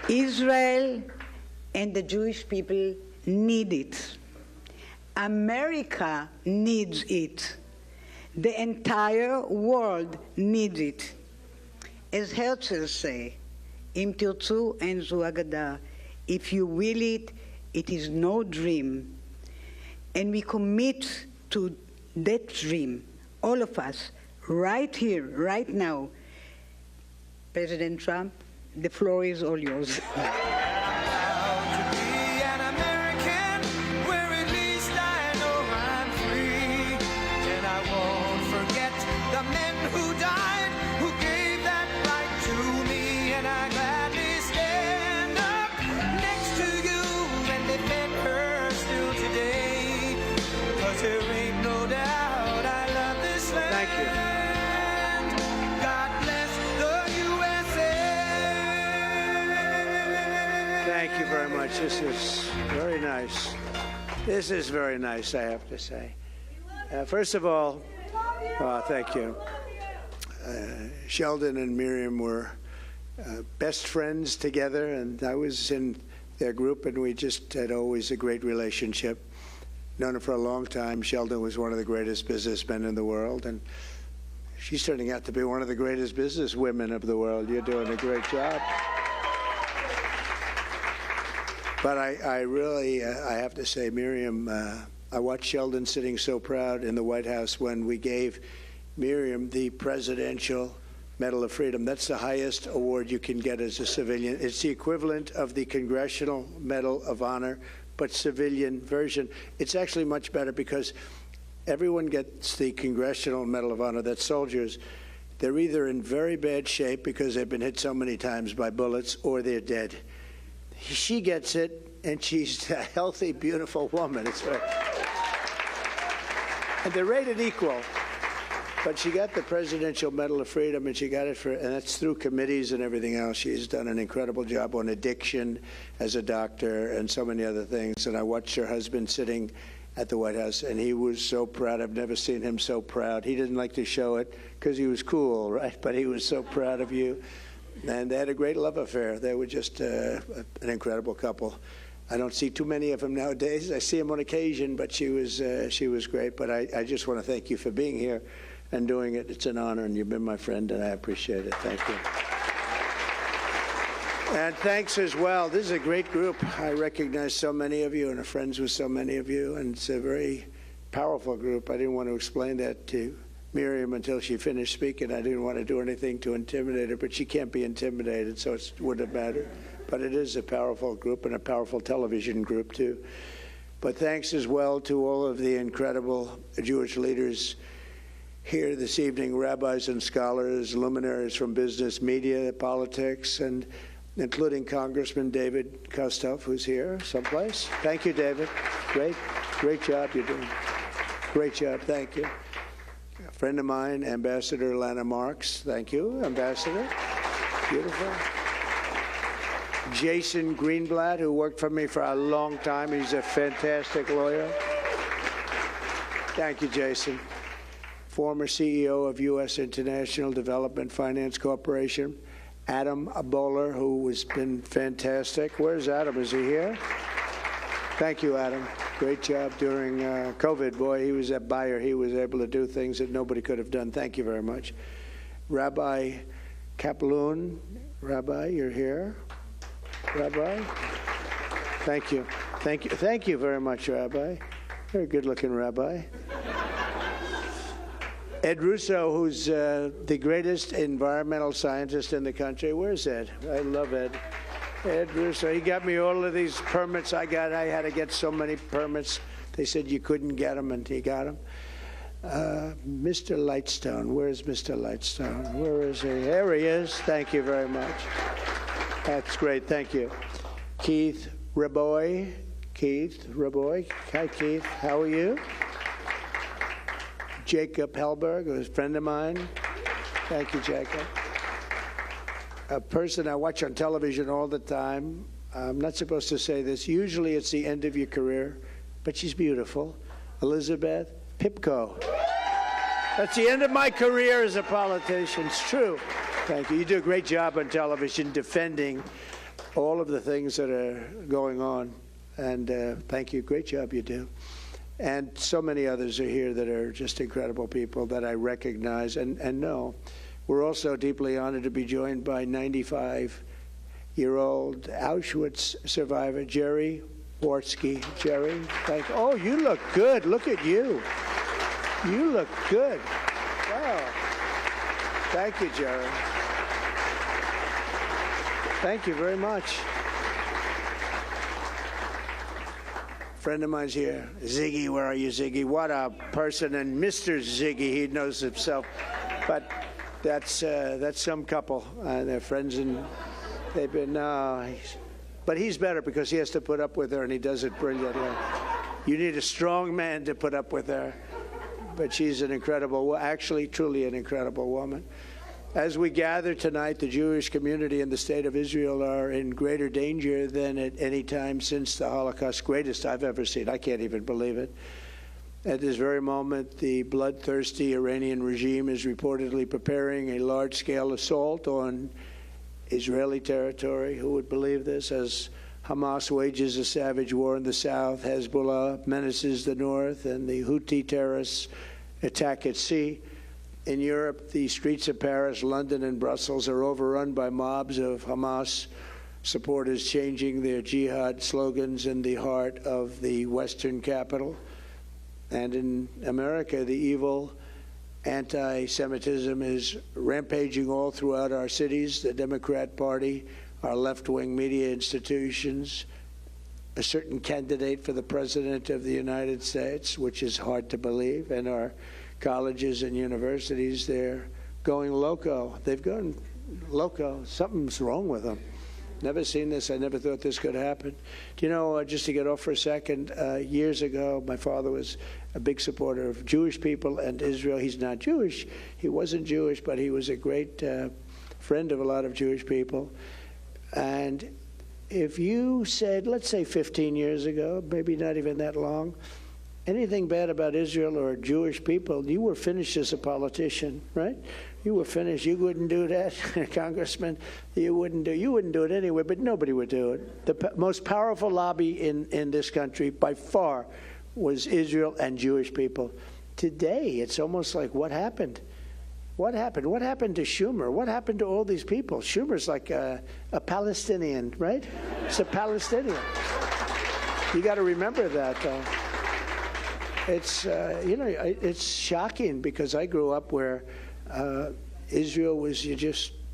Israel and the Jewish people need it. America needs it. The entire world needs it. As Herzl say, Im tirtzu ein zu agada. If you will it, it is no dream. And we commit to that dream, all of us, right here, right now. President Trump, the floor is all yours. Thank you very much. This is very nice. This is very nice, I have to say. First of all, thank you. Sheldon and Miriam were best friends together, and I was in their group, and we just had always a great relationship. Known her for a long time. Sheldon was one of the greatest businessmen in the world, and she's turning out to be one of the greatest business women of the world. You're doing a great job. But I really, I have to say, Miriam, I watched Sheldon sitting so proud in the White House when we gave Miriam the Presidential Medal of Freedom. That's the highest award you can get as a civilian. It's the equivalent of the Congressional Medal of Honor, but civilian version. It's actually much better because everyone gets the Congressional Medal of Honor. That's soldiers. They're either in very bad shape because they've been hit so many times by bullets, or they're dead. She gets it, and she's a healthy, beautiful woman. It's right. And they're rated equal. But she got the Presidential Medal of Freedom, and she got it and that's through committees and everything else. She's done an incredible job on addiction as a doctor and so many other things. And I watched her husband sitting at the White House, and he was so proud. I've never seen him so proud. He didn't like to show it because he was cool, right? But he was so proud of you. And they had a great love affair. They were just an incredible couple. I don't see too many of them nowadays. I see them on occasion, but she was great. But I just want to thank you for being here and doing it. It's an honor, and you've been my friend, and I appreciate it. Thank you. And thanks as well. This is a great group. I recognize so many of you and are friends with so many of you, and it's a very powerful group. I didn't want to explain that to Miriam until she finished speaking. I didn't want to do anything to intimidate her, but she can't be intimidated, so it wouldn't matter. But it is a powerful group and a powerful television group, too. But thanks as well to all of the incredible Jewish leaders here this evening, rabbis and scholars, luminaries from business, media, politics, and including Congressman David Kustoff, who's here someplace. Thank you, David. Great job you're doing. Great job. Thank you. A friend of mine, Ambassador Lana Marks. Thank you, Ambassador. Beautiful. Jason Greenblatt, who worked for me for a long time. He's a fantastic lawyer. Thank you, Jason. Former CEO of U.S. International Development Finance Corporation, Adam Bowler, who has been fantastic. Where's Adam? Is he here? Thank you, Adam. Great job during COVID. Boy, he was a buyer. He was able to do things that nobody could have done. Thank you very much. Rabbi Kaplan. Rabbi, you're here. Rabbi? Thank you. Thank you. Thank you very much, Rabbi. Very good-looking Rabbi. Ed Russo, who's the greatest environmental scientist in the country. Where's Ed? I love Ed. Ed Russo, he got me all of these permits I had to get so many permits. They said you couldn't get them, and he got them. Mr. Lightstone, where's Mr. Lightstone? Where is he? There he is. Thank you very much. That's great. Thank you. Keith Raboy. Keith Raboy. Hi, Keith. How are you? Jacob Hellberg, who's a friend of mine. Thank you, Jacob. A person I watch on television all the time. I'm not supposed to say this. Usually it's the end of your career, but she's beautiful. Elizabeth Pipko. That's the end of my career as a politician. It's true. Thank you. You do a great job on television defending all of the things that are going on. And thank you. Great job you do. And so many others are here that are just incredible people that I recognize and know. We're also deeply honored to be joined by 95-year-old Auschwitz survivor, Jerry Wartsky. Jerry, thank you. Oh, you look good. Look at you. You look good. Wow. Thank you, Jerry. Thank you very much. Friend of mine's here. Ziggy, where are you, Ziggy? What a person. And Mr. Ziggy, he knows himself. But that's some couple. They're friends, and they've been... but he's better because he has to put up with her, and he does it brilliantly. You need a strong man to put up with her. But she's an incredible, actually, truly an incredible woman. As we gather tonight, the Jewish community in the state of Israel are in greater danger than at any time since the Holocaust, greatest I've ever seen. I can't even believe it. At this very moment, the bloodthirsty Iranian regime is reportedly preparing a large-scale assault on Israeli territory. Who would believe this? As Hamas wages a savage war in the south, Hezbollah menaces the north, and the Houthi terrorists attack at sea. In Europe, the streets of Paris, London, and Brussels are overrun by mobs of Hamas supporters changing their jihad slogans in the heart of the Western capital. And in America, the evil anti-Semitism is rampaging all throughout our cities. The Democrat Party, our left-wing media institutions, a certain candidate for the President of the United States, which is hard to believe, and our colleges and universities, they're going loco. They've gone loco. Something's wrong with them. Never seen this. I never thought this could happen. Do you know, just to get off for a second, years ago, my father was a big supporter of Jewish people and Israel. He's not Jewish. He wasn't Jewish, but he was a great friend of a lot of Jewish people. And if you said, let's say 15 years ago, maybe not even that long, anything bad about Israel or Jewish people, you were finished as a politician, right? You were finished. You wouldn't do that, Congressman. You wouldn't do it anyway, but nobody would do it. The most powerful lobby in this country, by far, was Israel and Jewish people. Today, it's almost like, what happened? What happened? What happened to Schumer? What happened to all these people? Schumer's like a Palestinian, right? It's a Palestinian. You got to remember that, though. It's, it's shocking because I grew up where Israel was,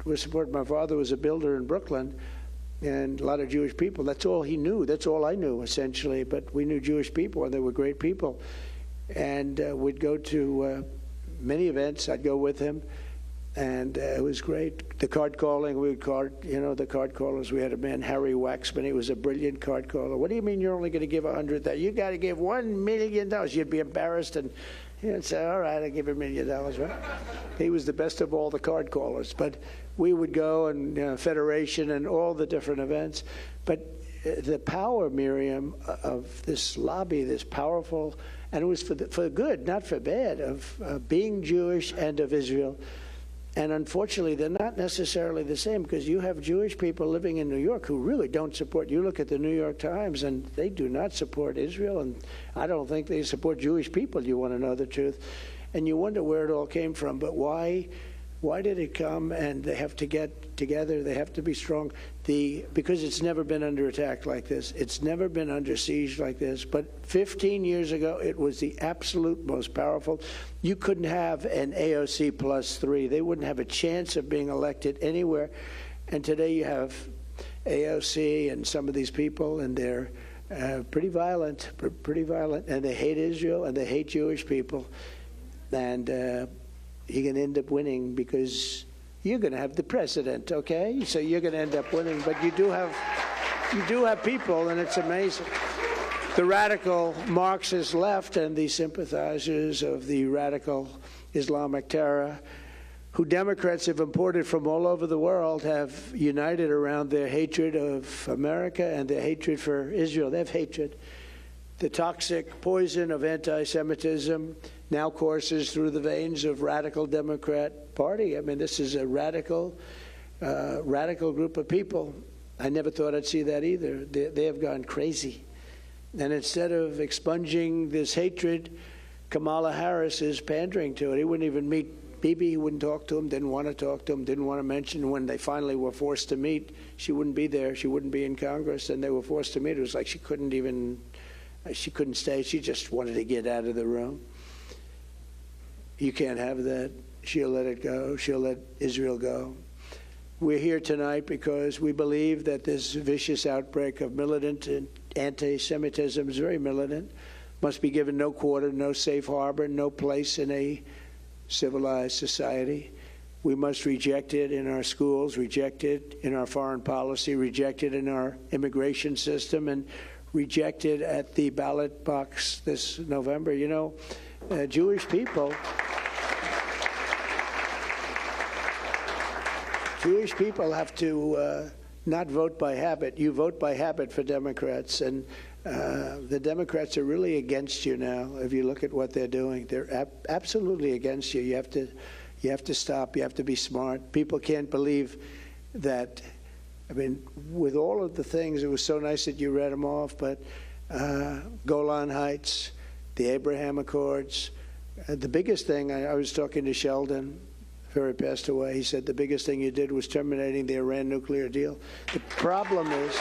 was supported. My father was a builder in Brooklyn, and a lot of Jewish people. That's all he knew. That's all I knew, essentially. But we knew Jewish people, and they were great people. And we'd go to many events. I'd go with him, and it was great. The card calling, we would card, the card callers. We had a man, Harry Waxman. He was a brilliant card caller. What do you mean you're only going to give $100,000? You got to give $1 million. You'd be embarrassed, and he'd say, all right, I'll give $1 million, right? He was the best of all the card callers. But we would go, and Federation and all the different events. But the power, Miriam, of this lobby, this powerful, and it was for good, not for bad, of being Jewish and of Israel. And unfortunately, they're not necessarily the same, because you have Jewish people living in New York who really don't support. You look at the New York Times, and they do not support Israel, and I don't think they support Jewish people, you want to know the truth. And you wonder where it all came from. But why did it come? And they have to get together. They have to be strong. Because it's never been under attack like this. It's never been under siege like this. But 15 years ago, it was the absolute most powerful. You couldn't have an AOC +3. They wouldn't have a chance of being elected anywhere. And today you have AOC and some of these people, and they're pretty violent, and they hate Israel, and they hate Jewish people. And you're going to end up winning because you're going to have the president, okay? So you're going to end up winning, but you do have people, and it's amazing. The radical Marxist left and the sympathizers of the radical Islamic terror, who Democrats have imported from all over the world, have united around their hatred of America and their hatred for Israel. They have hatred. The toxic poison of anti-Semitism now courses through the veins of radical Democrat Party. I mean, this is a radical group of people. I never thought I'd see that either. They have gone crazy. And instead of expunging this hatred, Kamala Harris is pandering to it. He wouldn't even meet Bibi. He wouldn't talk to him, didn't want to talk to him, didn't want to mention. When they finally were forced to meet, she wouldn't be there. She wouldn't be in Congress, and they were forced to meet. It was like she couldn't stay. She just wanted to get out of the room. You can't have that. She'll let it go. She'll let Israel go. We're here tonight because we believe that this vicious outbreak of militant anti-Semitism is very militant, must be given no quarter, no safe harbor, no place in a civilized society. We must reject it in our schools, reject it in our foreign policy, reject it in our immigration system, and reject it at the ballot box this November. You know, Jewish people have to not vote by habit. You vote by habit for Democrats, and the Democrats are really against you now. If you look at what they're doing, they're absolutely against you. You have to stop. You have to be smart. People can't believe that. I mean, with all of the things, it was so nice that you read them off, but Golan Heights, the Abraham Accords, the biggest thing, I was talking to Sheldon before he passed away. He said the biggest thing you did was terminating the Iran nuclear deal. The problem is,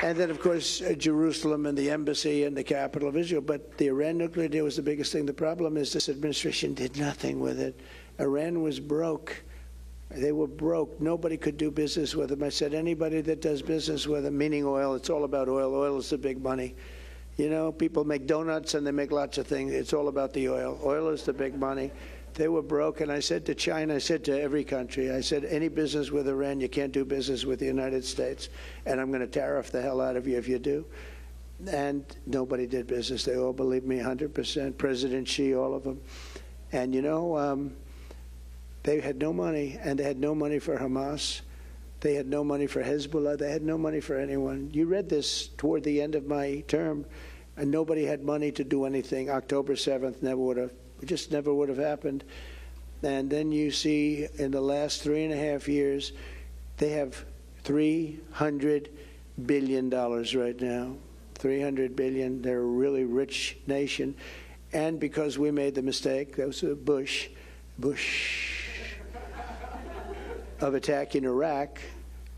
and then, of course, Jerusalem and the embassy and the capital of Israel. But the Iran nuclear deal was the biggest thing. The problem is this administration did nothing with it. Iran was broke. They were broke. Nobody could do business with them. I said, anybody that does business with them, meaning oil, it's all about oil. Oil is the big money. You know, people make donuts and they make lots of things. It's all about the oil. Oil is the big money. They were broke. And I said to China, I said to every country, I said, any business with Iran, you can't do business with the United States. And I'm going to tariff the hell out of you if you do. And nobody did business. They all believed me 100%. President Xi, all of them. And, you know, they had no money, and they had no money for Hamas. They had no money for Hezbollah. They had no money for anyone. You read this toward the end of my term, and nobody had money to do anything. October 7th never would have happened. And then you see in the last 3.5 years, they have $300 billion right now. $300 billion. They're a really rich nation. And because we made the mistake, that was Bush, of attacking Iraq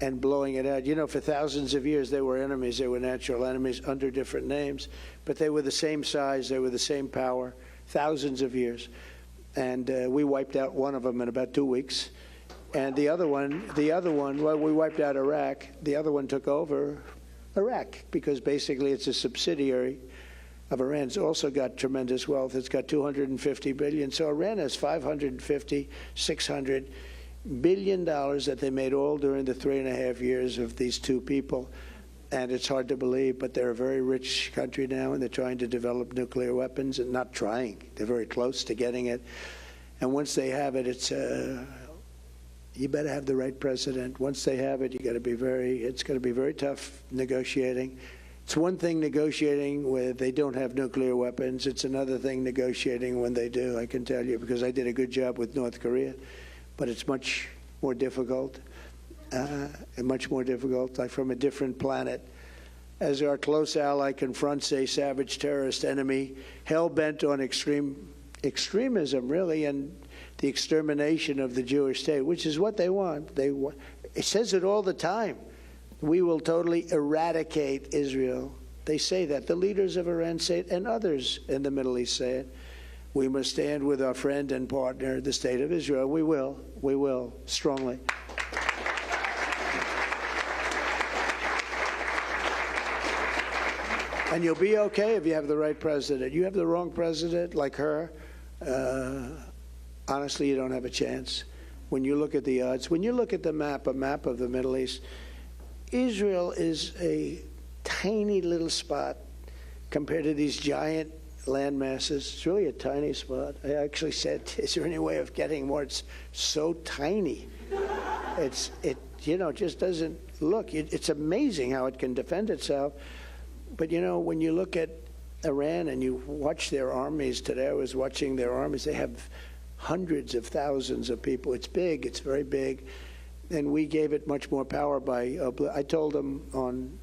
and blowing it out. You know, for thousands of years, they were enemies. They were natural enemies under different names, but they were the same size. They were the same power, thousands of years. And we wiped out one of them in about 2 weeks. And the other one, well, we wiped out Iraq. The other one took over Iraq because basically it's a subsidiary of Iran. It's also got tremendous wealth. It's got $250 billion. So Iran has $550, $600 billion that they made all during the 3.5 years of these two people. And it's hard to believe, but they're a very rich country now, and they're trying to develop nuclear weapons, and not trying. They're very close to getting it. And once they have it, it's you better have the right president. Once they have it, it's going to be very tough negotiating. It's one thing negotiating when they don't have nuclear weapons. It's another thing negotiating when they do, I can tell you, because I did a good job with North Korea. But it's much more difficult, like from a different planet. As our close ally confronts a savage terrorist enemy, hell-bent on extremism, really, and the extermination of the Jewish state, which is what they want. It says it all the time. We will totally eradicate Israel. They say that. The leaders of Iran say it, and others in the Middle East say it. We must stand with our friend and partner, the State of Israel. We will, strongly. And you'll be okay if you have the right president. You have the wrong president, like her, honestly, you don't have a chance. When you look at the odds, when you look at the map, a map of the Middle East, Israel is a tiny little spot compared to these giant land masses. It's really a tiny spot. I actually said, is there any way of getting more? It's so tiny. It just doesn't look. It's amazing how it can defend itself. But, you know, when you look at Iran and you watch their armies today, I was watching their armies, they have hundreds of thousands of people. It's big, it's very big. And we gave it much more power by, I told them on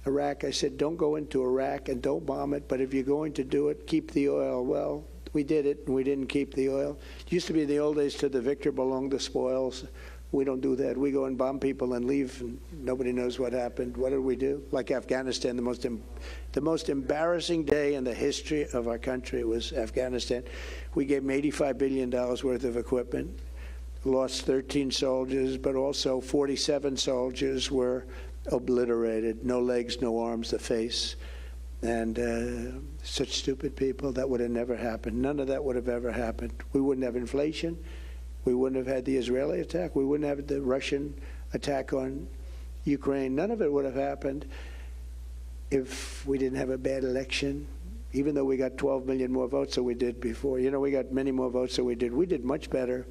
Iraq, I said, don't go into Iraq and don't bomb it, but if you're going to do it, keep the oil. Well, we did it, and we didn't keep the oil. It used to be in the old days, to the victor belonged the spoils. We don't do that. We go and bomb people and leave, and nobody knows what happened. What did we do? Like Afghanistan, the most embarrassing day in the history of our country was Afghanistan. We gave them $85 billion worth of equipment, lost 13 soldiers, but also 47 soldiers were obliterated. No legs, no arms, the face. And such stupid people, that would have never happened. None of that would have ever happened. We wouldn't have inflation. We wouldn't have had the Israeli attack. We wouldn't have the Russian attack on Ukraine. None of it would have happened if we didn't have a bad election, even though we got 12 million more votes than we did before. You know, we got many more votes than we did. We did much better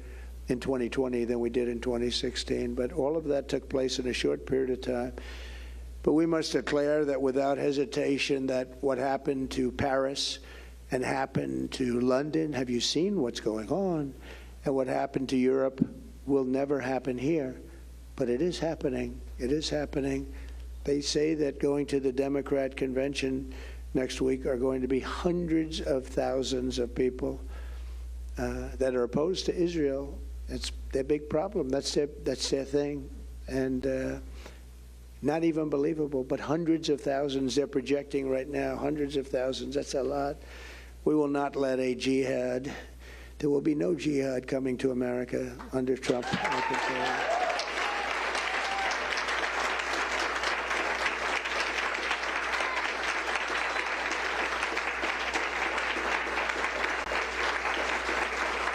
in 2020 than we did in 2016. But all of that took place in a short period of time. But we must declare that without hesitation that what happened to Paris and happened to London, have you seen what's going on? And what happened to Europe will never happen here. But it is happening. It is happening. They say that going to the Democrat convention next week are going to be hundreds of thousands of people that are opposed to Israel. It's their big problem. That's their thing. And not even believable, but hundreds of thousands they're projecting right now, hundreds of thousands. That's a lot. We will not let a jihad. There will be no jihad coming to America under Trump. I can tell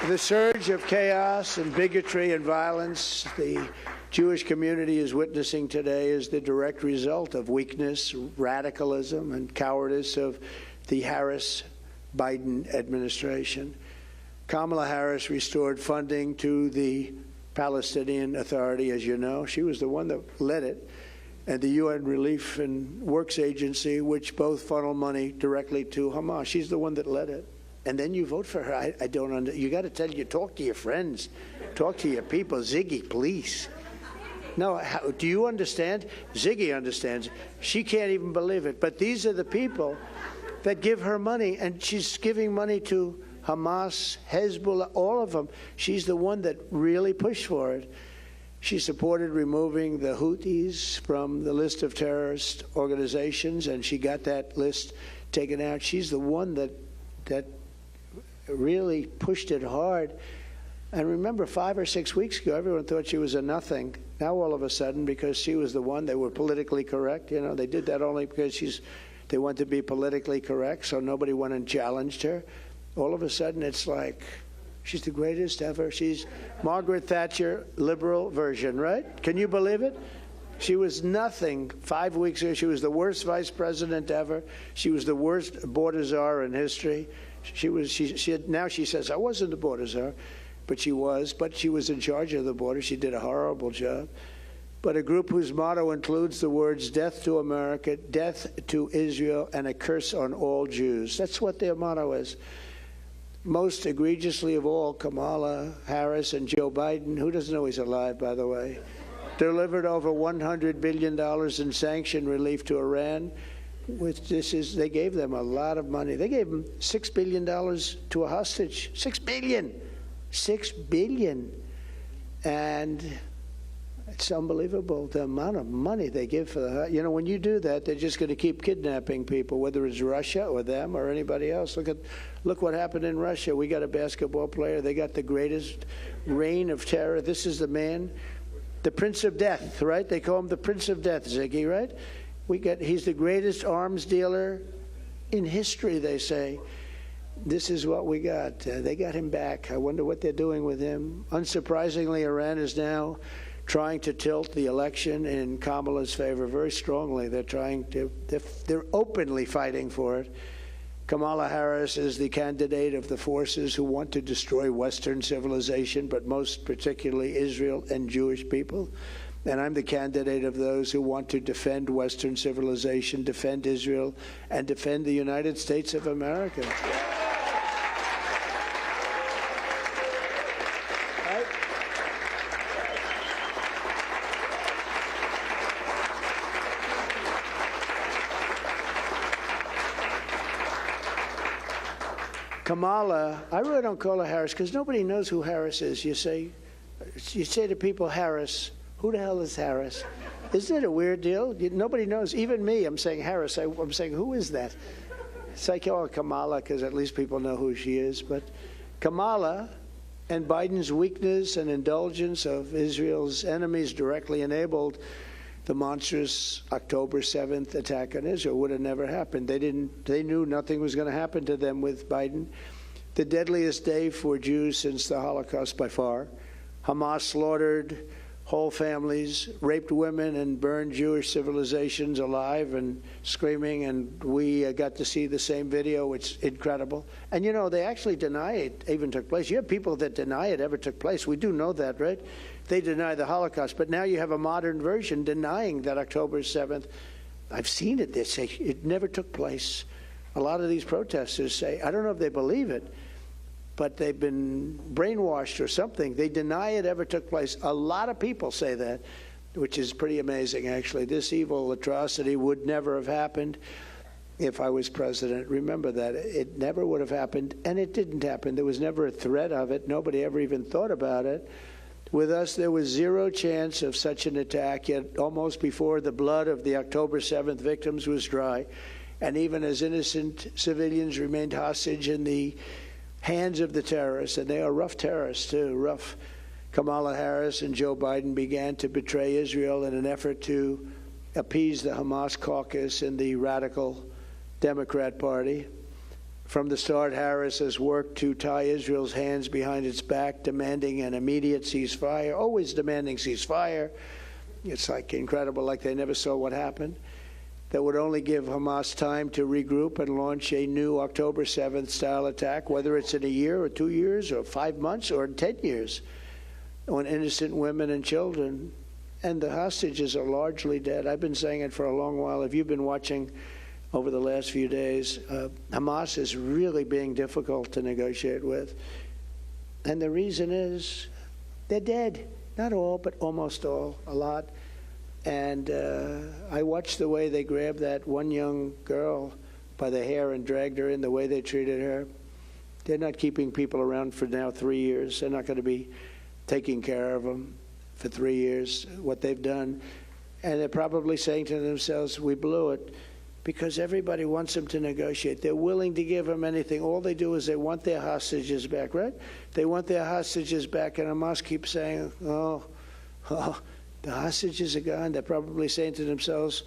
you. The surge of chaos and bigotry and violence the Jewish community is witnessing today is the direct result of weakness, radicalism, and cowardice of the Harris-Biden administration. Kamala Harris restored funding to the Palestinian Authority, as you know. She was the one that led it, and the UN Relief and Works Agency, which both funnel money directly to Hamas. She's the one that led it. And then you vote for her. I don't you got to talk to your friends, talk to your people. Ziggy, please. No, do you understand? Ziggy understands. She can't even believe it. But these are the people that give her money, and she's giving money to Hamas, Hezbollah, all of them. She's the one that really pushed for it. She supported removing the Houthis from the list of terrorist organizations, and she got that list taken out. She's the one that really pushed it hard. And remember, 5 or 6 weeks ago, everyone thought she was a nothing. Now, all of a sudden, because she was the one, they were politically correct. You know, they did that only because they wanted to be politically correct, so nobody went and challenged her. All of a sudden, it's like she's the greatest ever. She's Margaret Thatcher, liberal version, right? Can you believe it? She was nothing 5 weeks ago. She was the worst vice president ever. She was the worst border czar in history. Now she says, I wasn't a border czar. But she was in charge of the border. She did a horrible job. But a group whose motto includes the words, death to America, death to Israel, and a curse on all Jews. That's what their motto is. Most egregiously of all, Kamala Harris and Joe Biden, who doesn't know he's alive, by the way, delivered over $100 billion in sanction relief to Iran. They gave them a lot of money. They gave them $6 billion to a hostage. $6 billion. $6 billion. And it's unbelievable the amount of money they give for the, you know, when you do that, they're just going to keep kidnapping people, whether it's Russia or them or anybody else. Look what happened in Russia. We got a basketball player. They got the greatest reign of terror. This is the man, the Prince of Death, right? They call him the Prince of Death, Ziggy, right? He's the greatest arms dealer in history, they say. This is what we got. They got him back. I wonder what they're doing with him. Unsurprisingly, Iran is now trying to tilt the election in Kamala's favor very strongly. They're openly fighting for it. Kamala Harris is the candidate of the forces who want to destroy Western civilization, but most particularly Israel and Jewish people. And I'm the candidate of those who want to defend Western civilization, defend Israel, and defend the United States of America. Kamala, I really don't call her Harris because nobody knows who Harris is. You say to people, Harris, who the hell is Harris? Isn't it a weird deal? Nobody knows. Even me, I'm saying Harris. I'm saying, who is that? It's like, oh, Kamala, because at least people know who she is. But Kamala and Biden's weakness and indulgence of Israel's enemies directly enabled the monstrous October 7th attack on Israel. Would have never happened. They knew nothing was going to happen to them with Biden. The deadliest day for Jews since the Holocaust by far. Hamas slaughtered whole families, raped women, and burned Jewish civilizations alive and screaming. And we got to see the same video. It's incredible. And, you know, they actually deny it even took place. You have people that deny it ever took place. We do know that, right? They deny the Holocaust. But now you have a modern version denying that October 7th. I've seen it. They say it never took place. A lot of these protesters say, I don't know if they believe it, but they've been brainwashed or something. They deny it ever took place. A lot of people say that, which is pretty amazing, actually. This evil atrocity would never have happened if I was president. Remember that. It never would have happened, and it didn't happen. There was never a threat of it. Nobody ever even thought about it. With us, there was zero chance of such an attack, yet almost before the blood of the October 7th victims was dry, and even as innocent civilians remained hostage in the hands of the terrorists, and they are rough terrorists too, rough. Kamala Harris and Joe Biden began to betray Israel in an effort to appease the Hamas caucus in the radical Democrat Party. From the start, Harris has worked to tie Israel's hands behind its back, demanding an immediate ceasefire, always demanding ceasefire. It's like incredible, like they never saw what happened. That would only give Hamas time to regroup and launch a new October 7th style attack, whether it's in a year or 2 years or 5 months or 10 years, on innocent women and children. And the hostages are largely dead. I've been saying it for a long while. If you've been watching over the last few days, Hamas is really being difficult to negotiate with. And the reason is they're dead. Not all, but almost all, a lot. And I watched the way they grabbed that one young girl by the hair and dragged her in, the way they treated her. They're not keeping people around for now 3 years. They're not going to be taking care of them for 3 years, what they've done. And they're probably saying to themselves, we blew it, because everybody wants them to negotiate. They're willing to give them anything. All they do is they want their hostages back, right? They want their hostages back, and Hamas keeps saying, oh, the hostages are gone. They're probably saying to themselves,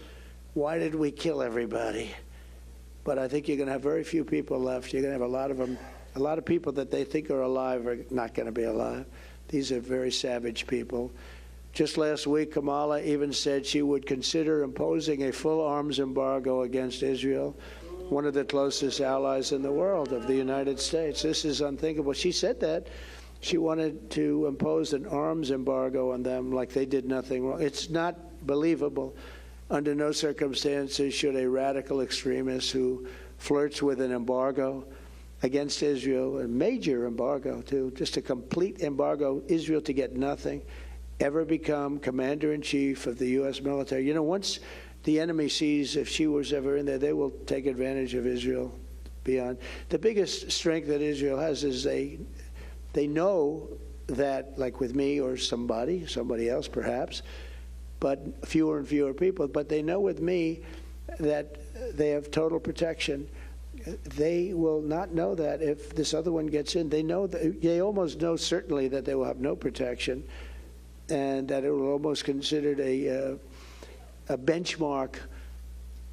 why did we kill everybody? But I think you're going to have very few people left. You're going to have a lot of them. A lot of people that they think are alive are not going to be alive. These are very savage people. Just last week, Kamala even said she would consider imposing a full arms embargo against Israel, one of the closest allies in the world of the United States. This is unthinkable. She said that. She wanted to impose an arms embargo on them like they did nothing wrong. It's not believable. Under no circumstances should a radical extremist who flirts with an embargo against Israel, a major embargo too, just a complete embargo, Israel to get nothing, ever become commander-in-chief of the U.S. military. You know, once the enemy sees if she was ever in there, they will take advantage of Israel beyond. The biggest strength that Israel has is they know that, like with me or somebody else perhaps, but fewer and fewer people, but they know with me that they have total protection. They will not know that if this other one gets in. They know that, they almost know certainly that they will have no protection, and that it will almost considered a benchmark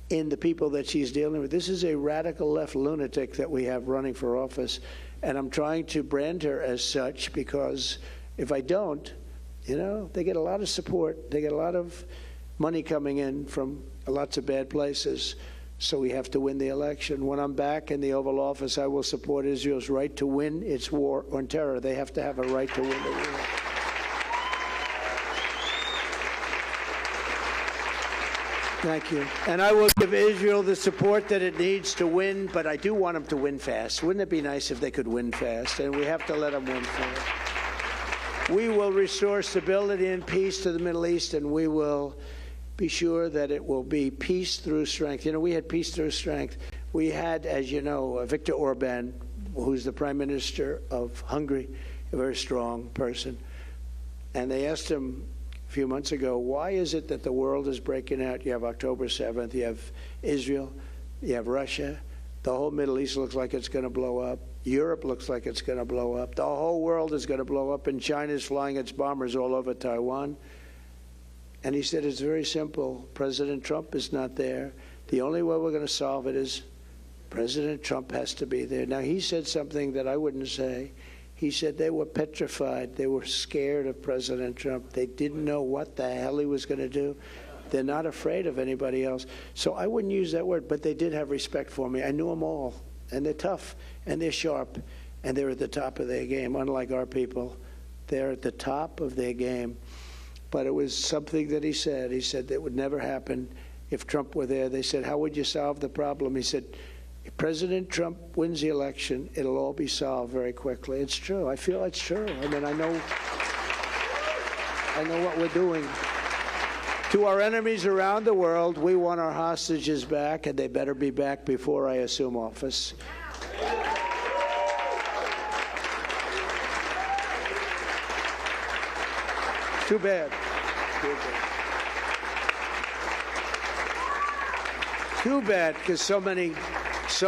in the people that she's dealing with. This is a radical left lunatic that we have running for office, and I'm trying to brand her as such, because if I don't, you know, they get a lot of support. They get a lot of money coming in from lots of bad places. So we have to win the election. When I'm back in the Oval Office, I will support Israel's right to win its war on terror. They have to have a right to win the war. Thank you. And I will give Israel the support that it needs to win, but I do want them to win fast. Wouldn't it be nice if they could win fast? And we have to let them win fast. We will restore stability and peace to the Middle East, and we will be sure that it will be peace through strength. You know, we had peace through strength. We had, as you know, Viktor Orban, who's the Prime Minister of Hungary, a very strong person. And they asked him a few months ago, why is it that the world is breaking out? You have October 7th, you have Israel, you have Russia. The whole Middle East looks like it's going to blow up. Europe looks like it's going to blow up. The whole world is going to blow up, and China is flying its bombers all over Taiwan. And he said, it's very simple. President Trump is not there. The only way we're going to solve it is President Trump has to be there. Now, he said something that I wouldn't say. He said they were petrified. They were scared of President Trump. They didn't know what the hell he was going to do. They're not afraid of anybody else. So I wouldn't use that word, but they did have respect for me. I knew them all, and they're tough, and they're sharp, and they're at the top of their game, unlike our people. They're at the top of their game. But it was something that he said. He said that would never happen if Trump were there. They said, how would you solve the problem? He said, if President Trump wins the election, it'll all be solved very quickly. It's true. I feel it's true. I mean, I know what we're doing. To our enemies around the world, we want our hostages back, and they better be back before I assume office. Too bad. Too bad, because so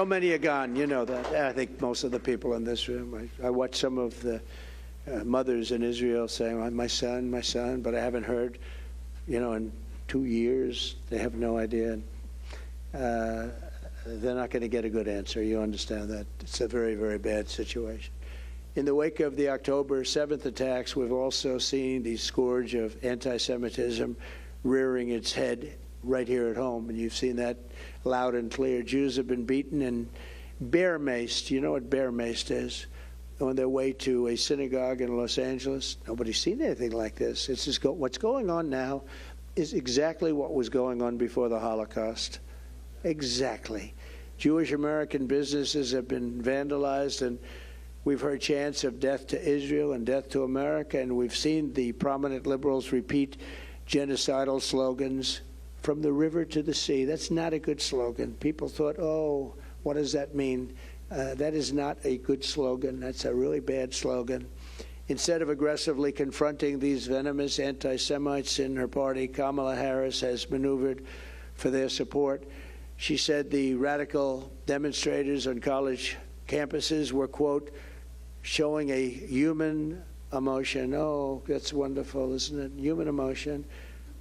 many are gone. You know that. I think most of the people in this room. I watched some of the mothers in Israel saying, my son, but I haven't heard, in 2 years. They have no idea. They're not going to get a good answer. You understand that. It's a very, very bad situation. In the wake of the October 7th attacks, we've also seen the scourge of anti-Semitism rearing its head right here at home, and you've seen that loud and clear. Jews have been beaten and bear-maced. You know what bear-maced is? On their way to a synagogue in Los Angeles. Nobody's seen anything like this. It's just what's going on now is exactly what was going on before the Holocaust. Exactly. Jewish American businesses have been vandalized, and we've heard chants of death to Israel and death to America, and we've seen the prominent liberals repeat genocidal slogans from the river to the sea. That's not a good slogan. People thought, oh, what does that mean? That is not a good slogan. That's a really bad slogan. Instead of aggressively confronting these venomous anti-Semites in her party, Kamala Harris has maneuvered for their support. She said the radical demonstrators on college campuses were, quote, showing a human emotion. Oh, that's wonderful, isn't it? Human emotion.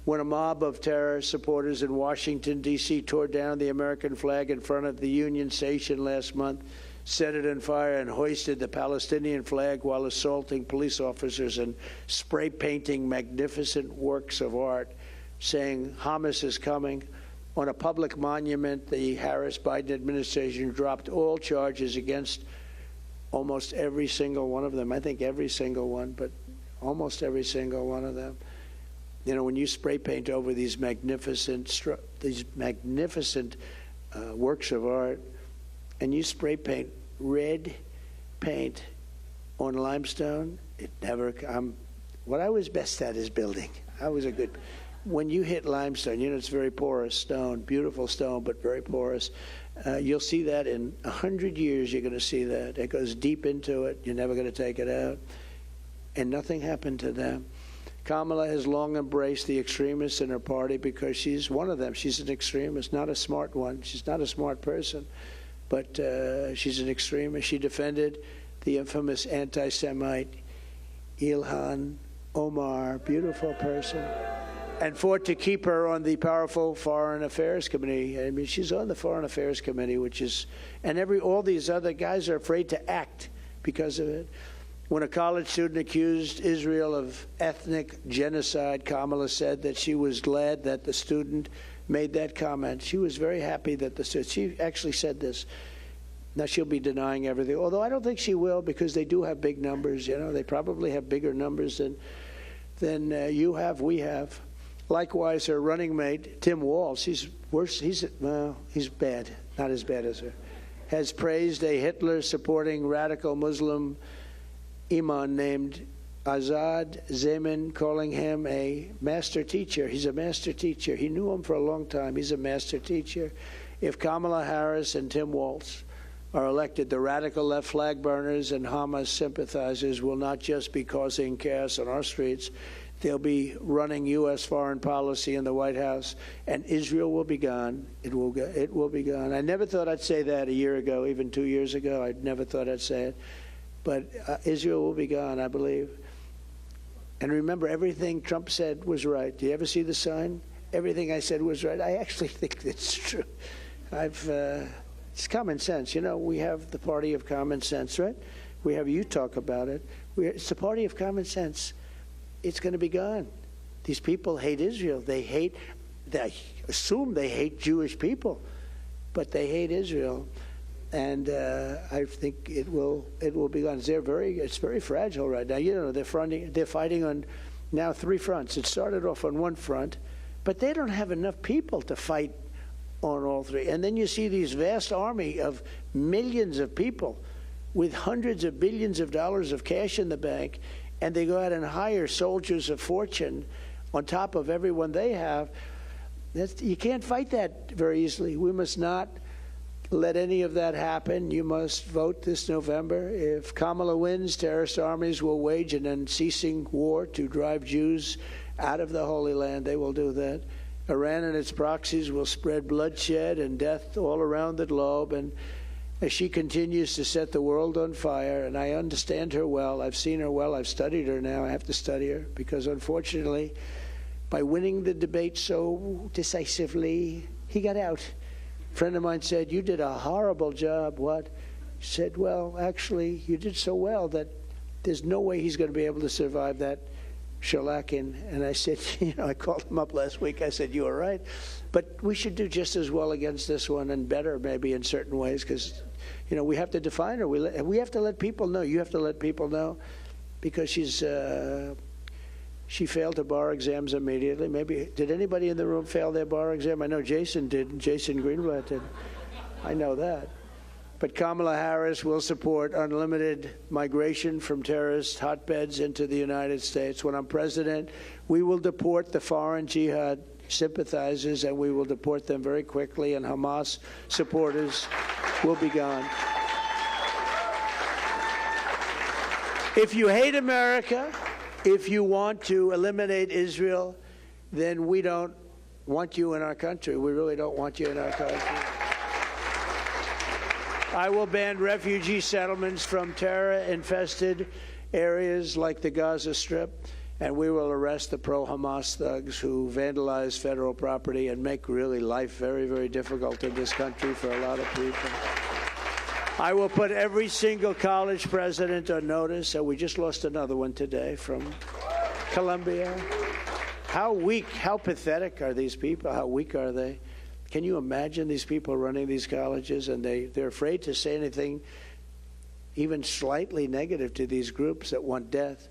When a mob of terror supporters in Washington, D.C. tore down the American flag in front of the Union Station last month, set it on fire, and hoisted the Palestinian flag while assaulting police officers and spray painting magnificent works of art, saying Hamas is coming. On a public monument, the Harris-Biden administration dropped all charges against almost every single one of them. I think every single one, but almost every single one of them. When you spray paint over these magnificent works of art, and you spray paint red paint on limestone, it never. What I was best at is building. When you hit limestone, it's very porous stone, beautiful stone, but very porous. You'll see that in 100 years. You're going to see that. It goes deep into it. You're never going to take it out. And nothing happened to them. Kamala has long embraced the extremists in her party because she's one of them. She's an extremist, not a smart one. She's not a smart person, but she's an extremist. She defended the infamous anti-Semite Ilhan Omar, beautiful person, and fought to keep her on the powerful Foreign Affairs Committee. I mean, she's on the Foreign Affairs Committee, all these other guys are afraid to act because of it. When a college student accused Israel of ethnic genocide, Kamala said that she was glad that the student made that comment. She was very happy that she actually said this. Now, she'll be denying everything, although I don't think she will, because they do have big numbers. They probably have bigger numbers than you have, we have. Likewise, her running mate, Tim Walz, he's worse. He's bad, not as bad as her, has praised a Hitler-supporting radical Muslim imam named Azad Zemin, calling him a master teacher. He's a master teacher. He knew him for a long time. He's a master teacher. If Kamala Harris and Tim Walz are elected, the radical left flag burners and Hamas sympathizers will not just be causing chaos on our streets, they'll be running U.S. foreign policy in the White House, and Israel will be gone. It will be gone. I never thought I'd say that a year ago, even 2 years ago. I never thought I'd say it. But Israel will be gone, I believe. And remember, everything Trump said was right. Do you ever see the sign? Everything I said was right. I actually think it's true. It's common sense. You know, we have the party of common sense, right? We have you talk about it. It's the party of common sense. It's going to be gone. These people hate Israel. They assume they hate Jewish people, but they hate Israel. And I think it will be gone. It's very fragile right now. You know, they're fighting on now 3 fronts. It started off on one front, but they don't have enough people to fight on all 3. And then you see these vast army of millions of people with hundreds of billions of dollars of cash in the bank, and they go out and hire soldiers of fortune on top of everyone they have. You can't fight that very easily. We must not let any of that happen. You must vote this November. If Kamala wins, terrorist armies will wage an unceasing war to drive Jews out of the Holy Land. They will do that. Iran and its proxies will spread bloodshed and death all around the globe. And as she continues to set the world on fire, and I understand her well, I've seen her well, I've studied her now, I have to study her, because unfortunately, by winning the debate so decisively, he got out. A friend of mine said, "You did a horrible job." What? He said, "Well, actually, you did so well that there's no way he's going to be able to survive that shellacking." And I said, I called him up last week. I said, "You are right. But we should do just as well against this one, and better maybe in certain ways, because, we have to define her. We have to let people know. You have to let people know, because she failed her bar exams immediately. Maybe, did anybody in the room fail their bar exam? I know Jason did. Jason Greenblatt did. I know that. But Kamala Harris will support unlimited migration from terrorist hotbeds into the United States. When I'm president, we will deport the foreign jihad sympathizers, and we will deport them very quickly, and Hamas supporters will be gone. If you hate America, if you want to eliminate Israel, then we don't want you in our country. We really don't want you in our country. I will ban refugee settlements from terror-infested areas like the Gaza Strip, and we will arrest the pro-Hamas thugs who vandalize federal property and make really life very, very difficult in this country for a lot of people. I will put every single college president on notice, and we just lost another one today from Columbia. How weak, how pathetic are these people? How weak are they? Can you imagine these people running these colleges, and they're afraid to say anything even slightly negative to these groups that want death?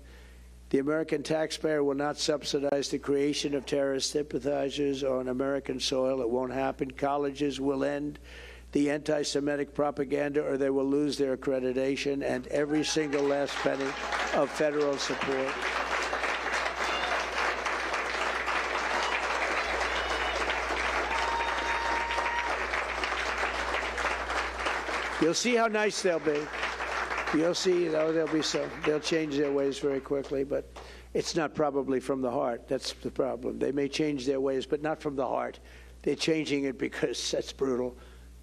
The American taxpayer will not subsidize the creation of terrorist sympathizers on American soil. It won't happen. Colleges will end the anti-Semitic propaganda, or they will lose their accreditation and every single last penny of federal support. You'll see how nice they'll be. You'll see, they'll change their ways very quickly, but it's not probably from the heart. That's the problem. They may change their ways, but not from the heart. They're changing it because that's brutal,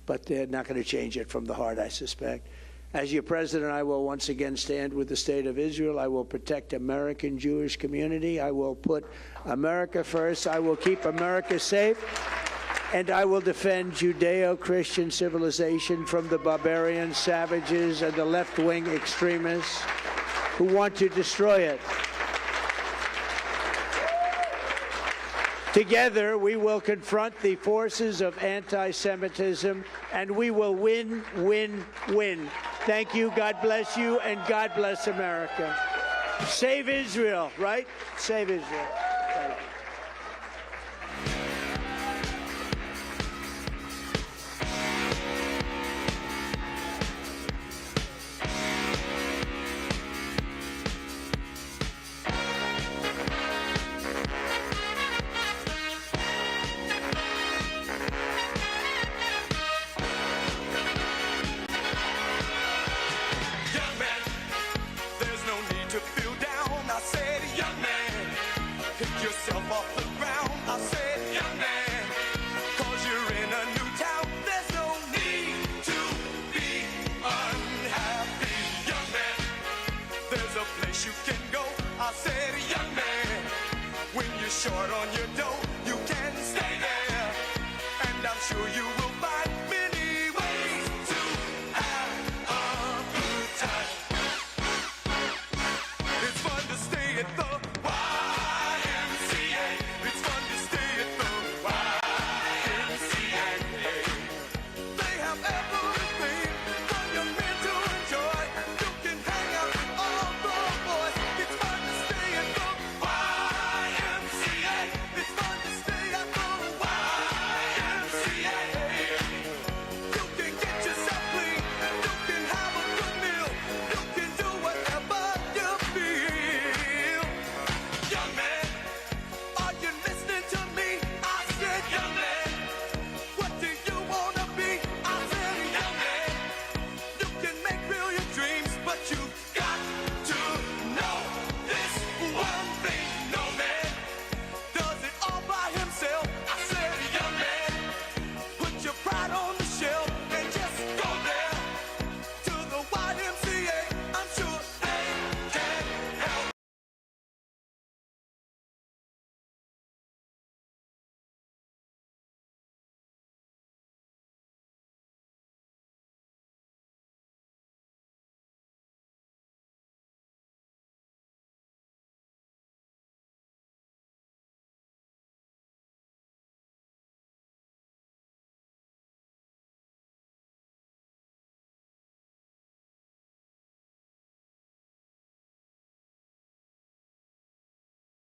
but they're not going to change it from the heart, I suspect. As your president, I will once again stand with the state of Israel. I will protect American Jewish community. I will put America first. I will keep America safe. And I will defend Judeo-Christian civilization from the barbarian savages and the left-wing extremists who want to destroy it. Together, we will confront the forces of anti-Semitism, and we will win, win, win. Thank you, God bless you, and God bless America. Save Israel, right? Save Israel. Thank you. pick yourself off the ground. I said, young man, cause you're in a new town. There's no need to be unhappy, young man. There's a place you can go. I said, young man, when you're short on your dough, you can stay there, and I'm sure you will